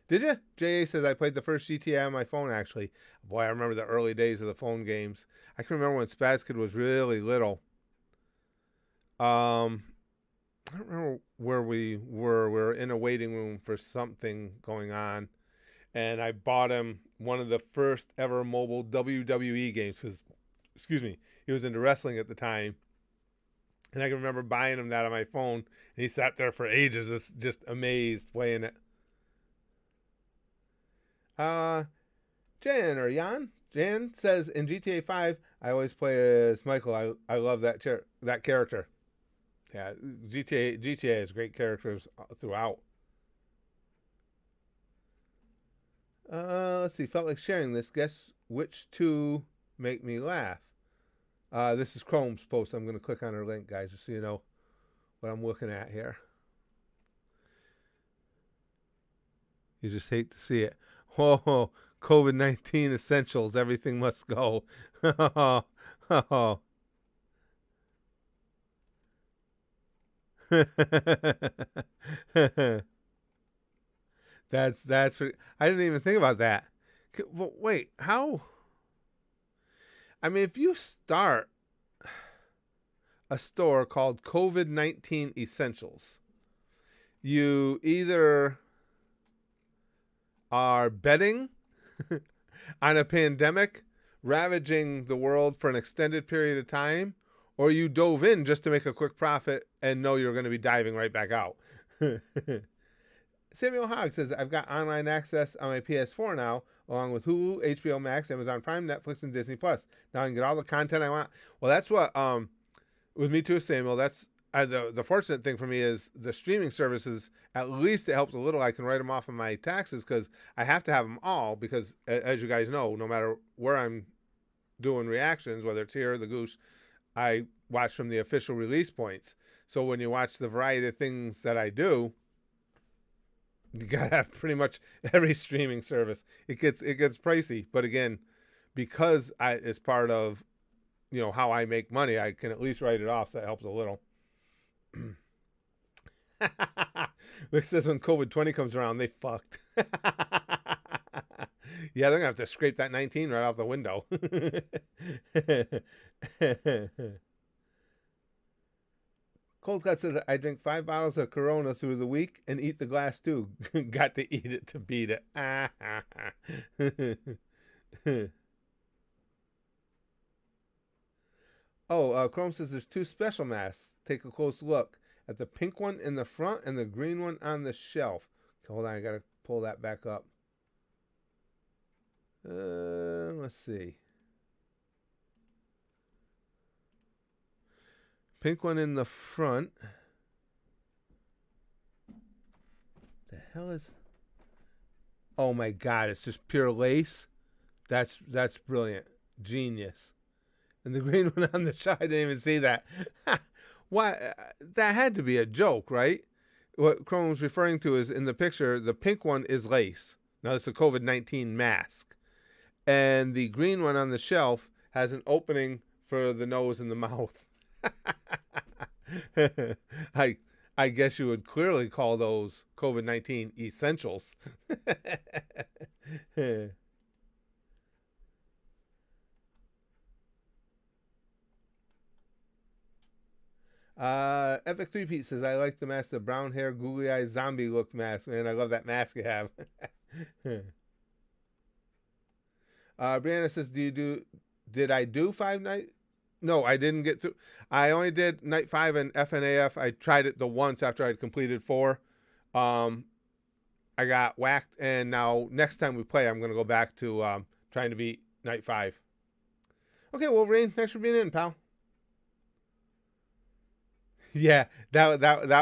Did you? J.A. says, I played the first GTA on my phone, actually. Boy, I remember the early days of the phone games. I can remember when Spaz Kid was really little. I don't remember where we were. We were in a waiting room for something going on. And I bought him one of the first ever mobile WWE games. Excuse me. He was into wrestling at the time. And I can remember buying him that on my phone, and he sat there for ages, just amazed playing it. Uh, Jan says in GTA 5, I always play as Michael. I love that character. Yeah, GTA has great characters throughout. Let's see. Felt like sharing this. Guess which two make me laugh. This is Chrome's post. I'm going to click on her link, guys, just so you know what I'm looking at here. You just hate to see it. Whoa, COVID-19 essentials. Everything must go. Oh. that's pretty, I didn't even think about that. Well, wait, how? I mean, if you start a store called COVID-19 Essentials, you either are betting on a pandemic ravaging the world for an extended period of time, or you dove in just to make a quick profit and know you're going to be diving right back out. Samuel Hogg says, I've got online access on my PS4 now, along with Hulu, HBO Max, Amazon Prime, Netflix, and Disney Plus. Now I can get all the content I want. Well, that's what, with me too, Samuel, that's the fortunate thing for me is the streaming services, at least it helps a little. I can write them off of my taxes because I have to have them all because, as you guys know, no matter where I'm doing reactions, whether it's here or the Goose, I watch from the official release points. So when you watch the variety of things that I do, you gotta have pretty much every streaming service. It gets pricey, but again, because it's part of how I make money, I can at least write it off, so that helps a little. Rick says when COVID-20 comes around, they fucked. Yeah, they're gonna have to scrape that 19 right off the window. Cold Cut says I drink 5 bottles of Corona through the week and eat the glass too. Got to eat it to beat it. Chrome says there's 2 special masks. Take a close look at the pink one in the front and the green one on the shelf. Okay, hold on, I gotta pull that back up. Let's see. Pink one in the front. The hell is? Oh my God! It's just pure lace. That's brilliant, genius. And the green one on the side, I didn't even see that. Why? That had to be a joke, right? What Chrome's referring to is in the picture, the pink one is lace. Now it's a COVID-19 mask, and the green one on the shelf has an opening for the nose and the mouth. I guess you would clearly call those COVID-19 essentials. Epic 3 Pete says I like the mask, the brown hair, googly eyed zombie look mask. Man, I love that mask you have. Brianna says, did I do 5 nights? No, I didn't get to. I only did night 5 and FNAF. I tried it the once after I'd completed 4. I got whacked, and now next time we play, I'm going to go back to trying to beat night 5. Okay, Wolverine, thanks for being in, pal. Yeah, that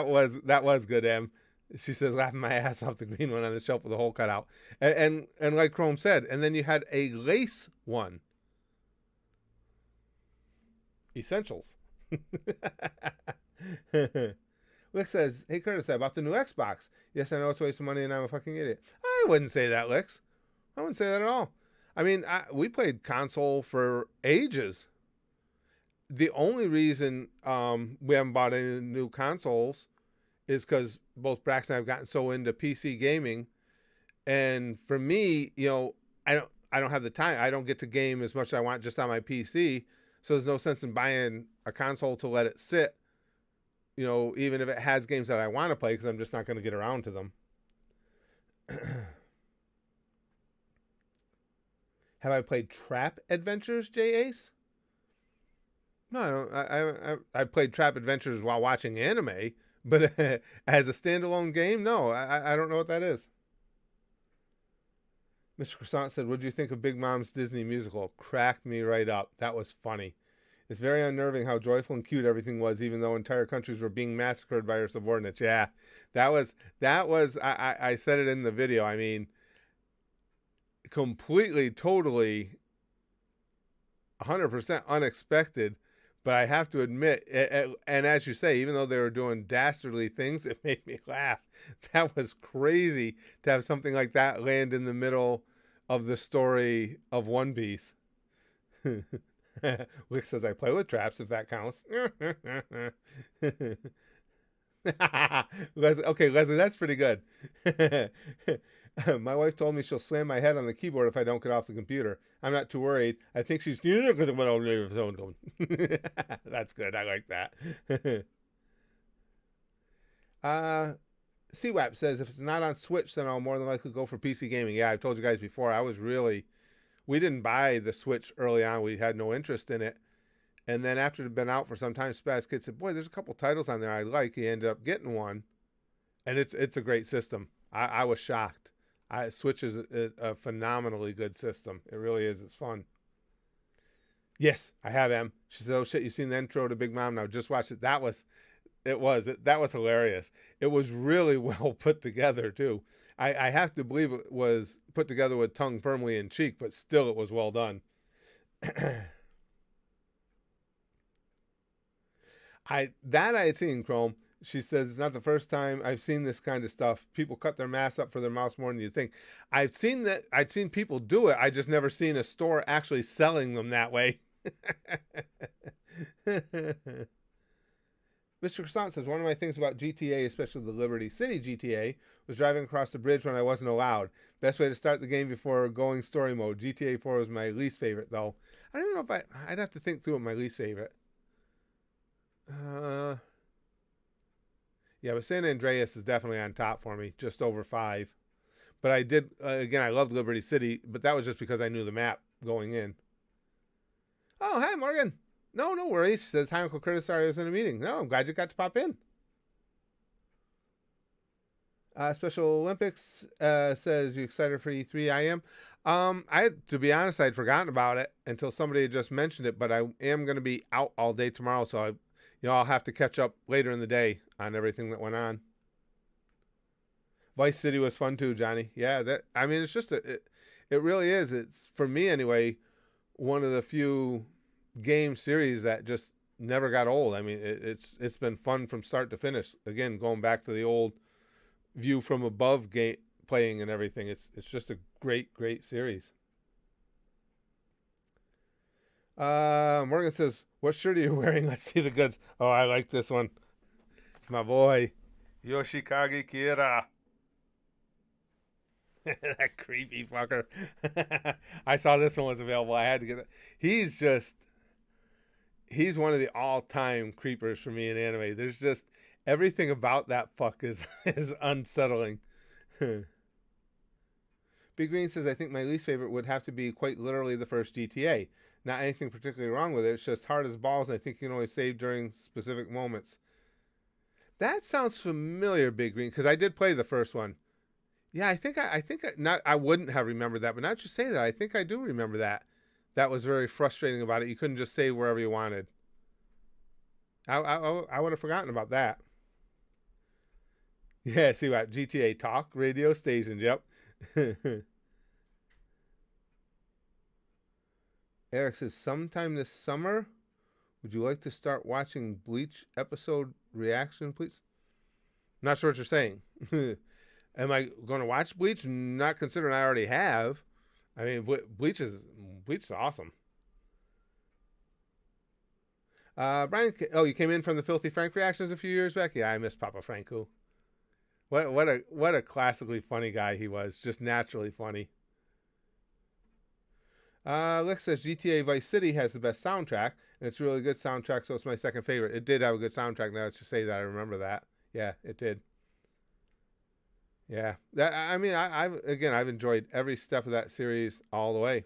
was good, Em. She says, laughing my ass off, the green one on the shelf with the hole cut out. And like Chrome said, and then you had a lace one. Essentials. Lick says, hey Curtis, I bought the new Xbox. Yes, I know it's a waste of money and I'm a fucking idiot. I wouldn't say that, Licks. I wouldn't say that at all. I mean, we played console for ages. The only reason we haven't bought any new consoles is because both Brax and I have gotten so into PC gaming. And for me, I don't have the time. I don't get to game as much as I want just on my PC. So there's no sense in buying a console to let it sit, even if it has games that I want to play, because I'm just not going to get around to them. Have I played Trap Adventures, J Ace? No, I don't. I played Trap Adventures while watching anime, but as a standalone game, no, I don't know what that is. Mr. Croissant said, "What did you think of Big Mom's Disney musical? Cracked me right up. That was funny. It's very unnerving how joyful and cute everything was, even though entire countries were being massacred by her subordinates." Yeah, that was. I said it in the video. I mean, completely, totally, 100% unexpected. But I have to admit, and as you say, even though they were doing dastardly things, it made me laugh. That was crazy to have something like that land in the middle of the story of One Piece. Wick says, I play with traps if that counts. Okay, Leslie, that's pretty good. My wife told me she'll slam my head on the keyboard if I don't get off the computer. I'm not too worried. I think she's... That's good. I like that. CWAP says, if it's not on Switch, then I'll more than likely go for PC gaming. Yeah, I've told you guys before, we didn't buy the Switch early on. We had no interest in it. And then after it had been out for some time, Spaz Kid said, boy, there's a couple titles on there I like. He ended up getting one. And it's a great system. I was shocked. Switch is a phenomenally good system. It really is. It's fun. Yes, I have, Em. She said, oh, shit, you seen the intro to Big Mom? Now just watch it. That was hilarious. It was really well put together, too. I have to believe it was put together with tongue firmly in cheek, but still it was well done. I had seen, Chrome. She says it's not the first time I've seen this kind of stuff. People cut their masks up for their mouse more than you think. I'd seen people do it. I just never seen a store actually selling them that way. Mr. Croissant says, one of my things about GTA, especially the Liberty City GTA, was driving across the bridge when I wasn't allowed. Best way to start the game before going story mode. GTA 4 was my least favorite, though. I don't know if I'd have to think through what my least favorite. Yeah, but San Andreas is definitely on top for me, just over 5. But I did, again, I loved Liberty City, but that was just because I knew the map going in. Oh, hi, Morgan. No worries. She says, hi, Uncle Curtis. Sorry I was in a meeting. No, I'm glad you got to pop in. Special Olympics says, you excited for E3? I am. To be honest, I'd forgotten about it until somebody had just mentioned it, but I am going to be out all day tomorrow, so I'll have to catch up later in the day on everything that went on. Vice City was fun too, Johnny. Yeah, it's just it really is. It's, for me anyway, one of the few game series that just never got old. I mean, it's been fun from start to finish. Again, going back to the old view from above game playing and everything. It's just a great series. Morgan says, what shirt are you wearing? Let's see the goods. Oh, I like this one. It's my boy, Yoshikage Kira. That creepy fucker. I saw this one was available. I had to get it. He's one of the all-time creepers for me in anime. There's just everything about that fuck is unsettling. Big Green says, I think my least favorite would have to be quite literally the first GTA. Not anything particularly wrong with it. It's just hard as balls, and I think you can only save during specific moments. That sounds familiar, Big Green, because I did play the first one. Yeah, I wouldn't have remembered that, but now that you say that, I think I do remember that. That was very frustrating about it. You couldn't just save wherever you wanted. I would have forgotten about that. Yeah, see what? GTA Talk Radio Stations, yep. Eric says, sometime this summer, would you like to start watching Bleach episode reaction, please? Not sure what you're saying. Am I going to watch Bleach? Not considering I already have. I mean, Bleach is awesome. Brian, you came in from the Filthy Frank reactions a few years back? Yeah, I miss Papa Franco. What a classically funny guy he was. Just naturally funny. Lex says GTA Vice City has the best soundtrack, and it's a really good soundtrack, so it's my second favorite. It did have a good soundtrack. Now that you say that, I remember that. Yeah, it did. Yeah, I've enjoyed every step of that series all the way.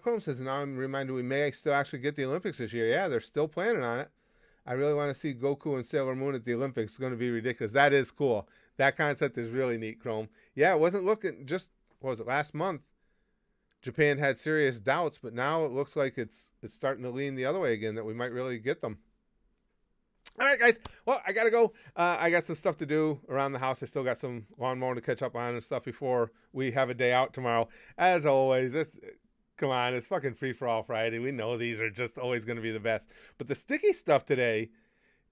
Chrome says, now I'm reminded we may still actually get the Olympics this year. Yeah, they're still planning on it. I really want to see Goku and Sailor Moon at the Olympics. It's going to be ridiculous. That is cool. That concept is really neat, Chrome. Yeah, it wasn't looking just, what was it, last month? Japan had serious doubts, but now it looks like it's starting to lean the other way again, that we might really get them. All right, guys. Well, I got to go. I got some stuff to do around the house. I still got some lawn mowing to catch up on and stuff before we have a day out tomorrow. As always, come on, it's fucking free-for-all Friday. We know these are just always going to be the best. But the sticky stuff today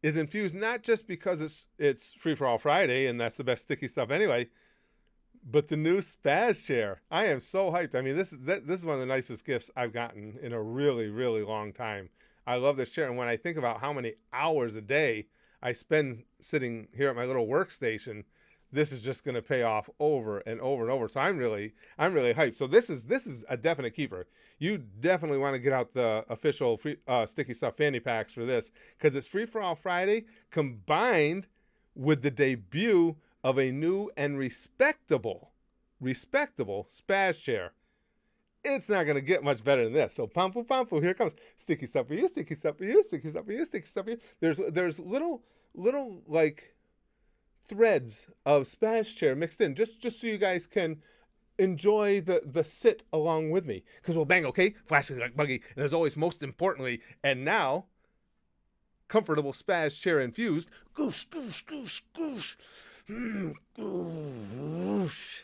is infused not just because it's free-for-all Friday, and that's the best sticky stuff anyway, but the new Spaz Chair. I am so hyped. I mean, this is one of the nicest gifts I've gotten in a really, really long time. I love this chair, and when I think about how many hours a day I spend sitting here at my little workstation, this is just going to pay off over and over and over. So I'm really hyped. So this is a definite keeper. You definitely want to get out the official free, sticky stuff fanny packs for this, because it's free for all Friday combined with the debut of a new and respectable Spaz Chair. It's not going to get much better than this. So pampu pampu, here comes sticky stuff for you, sticky stuff for you, sticky stuff for you, sticky stuff for you. There's little like threads of Spaz Chair mixed in, just so you guys can enjoy the sit along with me. Because we'll bang, okay, flashing like buggy, and as always, most importantly, and now, comfortable Spaz Chair infused. Goosh, goosh, goosh, goosh. Goosh.